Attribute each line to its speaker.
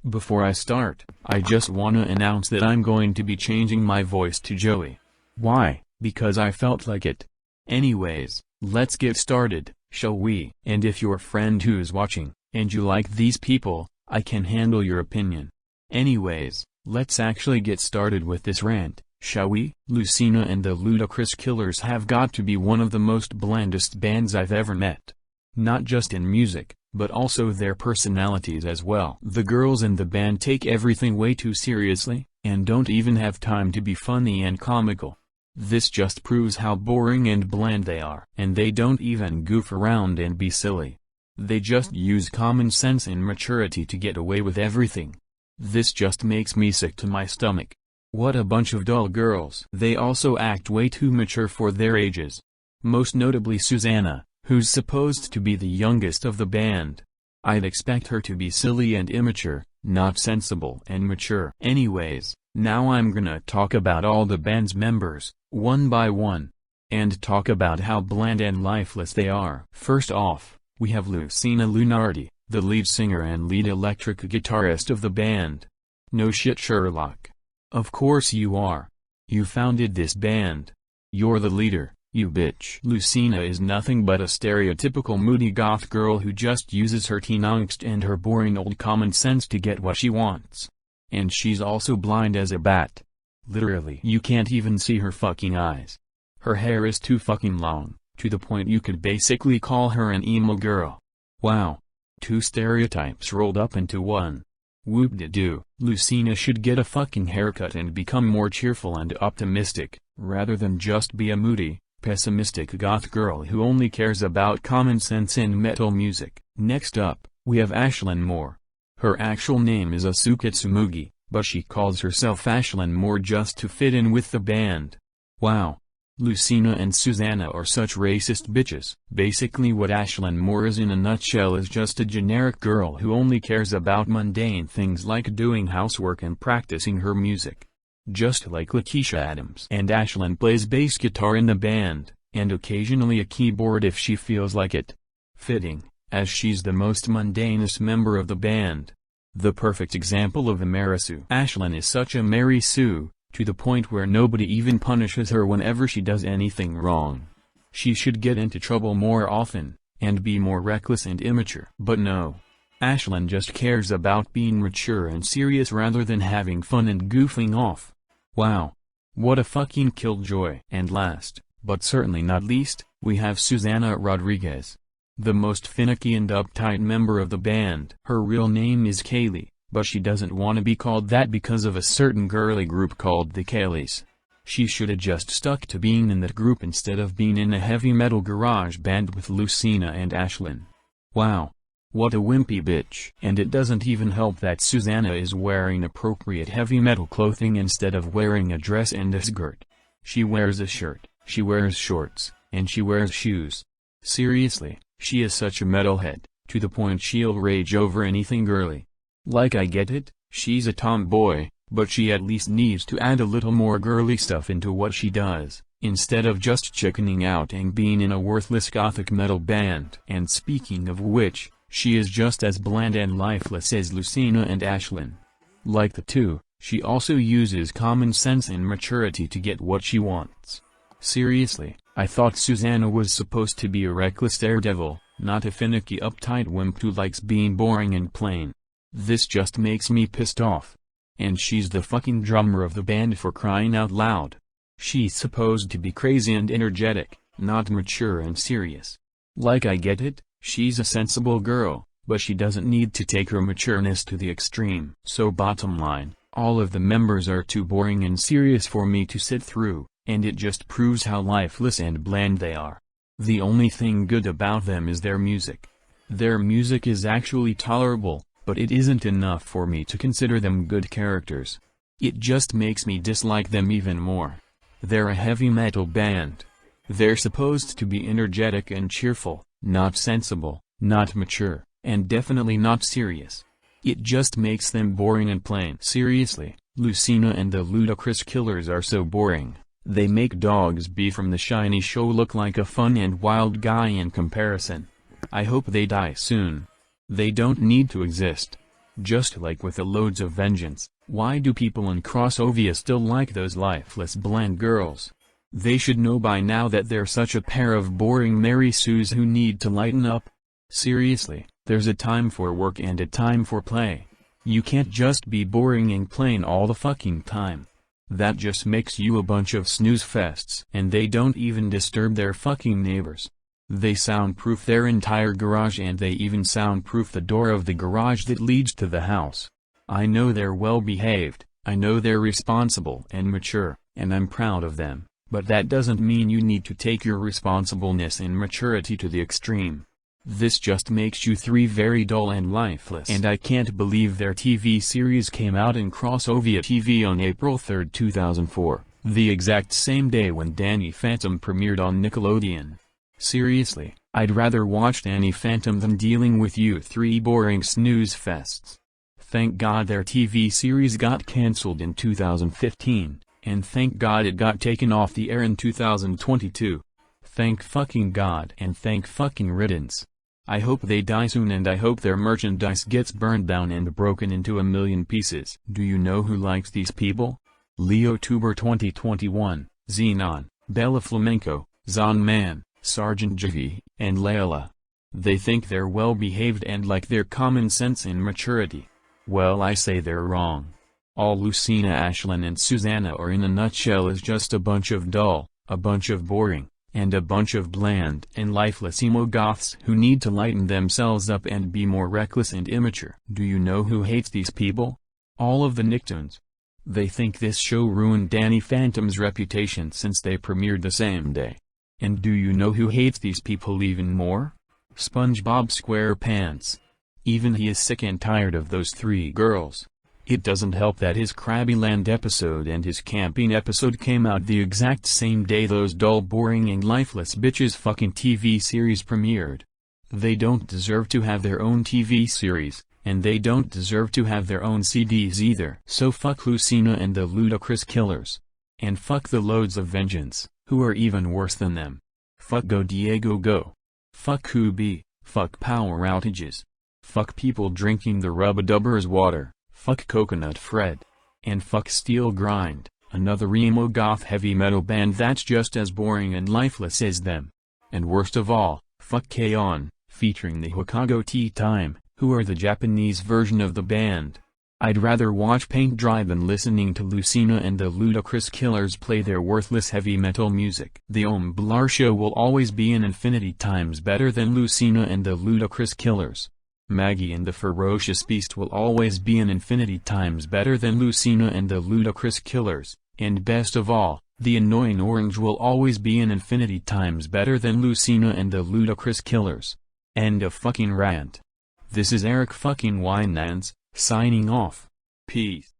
Speaker 1: Before I start, I just wanna announce that I'm going to be changing my voice to Joey. Why? Because I felt like it. Anyways, let's get started, shall we? And if your friend who's watching, and you like these people, I can handle your opinion. Anyways, let's actually get started with this rant, shall we? Lucina and the Ludicrous Killers have got to be one of the most blandest bands I've ever met. Not just in music, but also their personalities as well. The girls in the band take everything way too seriously, and don't even have time to be funny and comical. This just proves how boring and bland they are. And they don't even goof around and be silly. They just use common sense and maturity to get away with everything. This just makes me sick to my stomach. What a bunch of dull girls. They also act way too mature for their ages. Most notably Suzanna, who's supposed to be the youngest of the band. I'd expect her to be silly and immature, not sensible and mature. Anyways, now I'm gonna talk about all the band's members, one by one, and talk about how bland and lifeless they are. First off, we have Lucina Lunardi, the lead singer and lead electric guitarist of the band. No shit, Sherlock. Of course you are. You founded this band. You're the leader, you bitch. Lucina is nothing but a stereotypical moody goth girl who just uses her teen angst and her boring old common sense to get what she wants. And she's also blind as a bat. Literally, you can't even see her fucking eyes. Her hair is too fucking long, to the point you could basically call her an emo girl. Wow. Two stereotypes rolled up into one. Whoop-de-doo. Lucina should get a fucking haircut and become more cheerful and optimistic, rather than just be a moody, pessimistic goth girl who only cares about common sense and metal music. Next up, we have Ashlyn Moore. Her actual name is Asuka Tsumugi, but she calls herself Ashlyn Moore just to fit in with the band. Wow. Lucina and Suzanna are such racist bitches. Basically what Ashlyn Moore is in a nutshell is just a generic girl who only cares about mundane things like doing housework and practicing her music. Just like Lakeisha Adams. And Ashlyn plays bass guitar in the band, and occasionally a keyboard if she feels like it. Fitting, as she's the most mundanest member of the band. The perfect example of a Mary Sue. Ashlyn is such a Mary Sue, to the point where nobody even punishes her whenever she does anything wrong. She should get into trouble more often, and be more reckless and immature. But no. Ashlyn just cares about being mature and serious rather than having fun and goofing off. Wow. What a fucking killjoy. And last, but certainly not least, we have Suzanna Rodriguez. The most finicky and uptight member of the band. Her real name is Kaylee, but she doesn't want to be called that because of a certain girly group called the Kayleys. She shoulda just stuck to being in that group instead of being in a heavy metal garage band with Lucina and Ashlyn. Wow. What a wimpy bitch. And it doesn't even help that Suzanna is wearing appropriate heavy metal clothing instead of wearing a dress and a skirt. She wears a shirt, she wears shorts, and she wears shoes. Seriously, she is such a metalhead, to the point she'll rage over anything girly. Like I get it, she's a tomboy, but she at least needs to add a little more girly stuff into what she does, instead of just chickening out and being in a worthless gothic metal band. And speaking of which, she is just as bland and lifeless as Lucina and Ashlyn. Like the two, she also uses common sense and maturity to get what she wants. Seriously, I thought Suzanna was supposed to be a reckless daredevil, not a finicky uptight wimp who likes being boring and plain. This just makes me pissed off. And she's the fucking drummer of the band, for crying out loud. She's supposed to be crazy and energetic, not mature and serious. Like I get it, she's a sensible girl, but she doesn't need to take her matureness to the extreme. So bottom line, all of the members are too boring and serious for me to sit through, and it just proves how lifeless and bland they are. The only thing good about them is their music. Their music is actually tolerable, but it isn't enough for me to consider them good characters. It just makes me dislike them even more. They're a heavy metal band. They're supposed to be energetic and cheerful, not sensible, not mature, and definitely not serious. It just makes them boring and plain. Seriously, Lucina and the Ludicrous Killers are so boring. They make Dogsby from The Shiny Show look like a fun and wild guy in comparison. I hope they die soon. They don't need to exist. Just like with the loads of vengeance, why do people in Crossovia still like those lifeless bland girls? They should know by now that they're such a pair of boring Mary Sues who need to lighten up. Seriously, there's a time for work and a time for play. You can't just be boring and plain all the fucking time. That just makes you a bunch of snooze fests. And they don't even disturb their fucking neighbors. They soundproof their entire garage and they even soundproof the door of the garage that leads to the house. I know they're well behaved, I know they're responsible and mature, and I'm proud of them, but that doesn't mean you need to take your responsibleness and maturity to the extreme. This just makes you three very dull and lifeless. And I can't believe their TV series came out in Crossovia TV on April 3, 2004, the exact same day when Danny Phantom premiered on Nickelodeon. Seriously, I'd rather watch Danny Phantom than dealing with you three boring snooze fests. Thank God their TV series got cancelled in 2015, and thank God it got taken off the air in 2022. Thank fucking God and thank fucking riddance. I hope they die soon and I hope their merchandise gets burned down and broken into a million pieces. Do you know who likes these people? LeoTuber 2021, Xenon, Bella Flamenco, Zonman, Sergeant Javi, and Layla. They think they're well behaved and like their common sense and maturity. Well, I say they're wrong. All Lucina, Ashlyn and Suzanna are in a nutshell is just a bunch of dull, a bunch of boring, and a bunch of bland and lifeless emo goths who need to lighten themselves up and be more reckless and immature. Do you know who hates these people? All of the Nicktoons. They think this show ruined Danny Phantom's reputation since they premiered the same day. And do you know who hates these people even more? SpongeBob SquarePants. Even he is sick and tired of those three girls. It doesn't help that his Krabbyland episode and his camping episode came out the exact same day those dull, boring and lifeless bitches' fucking TV series premiered. They don't deserve to have their own TV series, and they don't deserve to have their own CDs either. So fuck Lucina and the Ludicrous Killers. And fuck the loads of vengeance, who are even worse than them. Fuck Go Diego Go. Fuck Kubi, fuck power outages. Fuck people drinking the Rubba-Dubbers water. Fuck Coconut Fred. And fuck Steel Grind, another emo goth heavy metal band that's just as boring and lifeless as them. And worst of all, fuck K-On, featuring the Hokago Tea Time, who are the Japanese version of the band. I'd rather watch paint dry than listening to Lucina and the Ludicrous Killers play their worthless heavy metal music. The Blar show will always be an infinity times better than Lucina and the Ludicrous Killers. Maggie and the Ferocious Beast will always be an infinity times better than Lucina and the Ludicrous Killers, and best of all, the Annoying Orange will always be an infinity times better than Lucina and the Ludicrous Killers. End of fucking rant. This is Eric fucking Winans, signing off. Peace.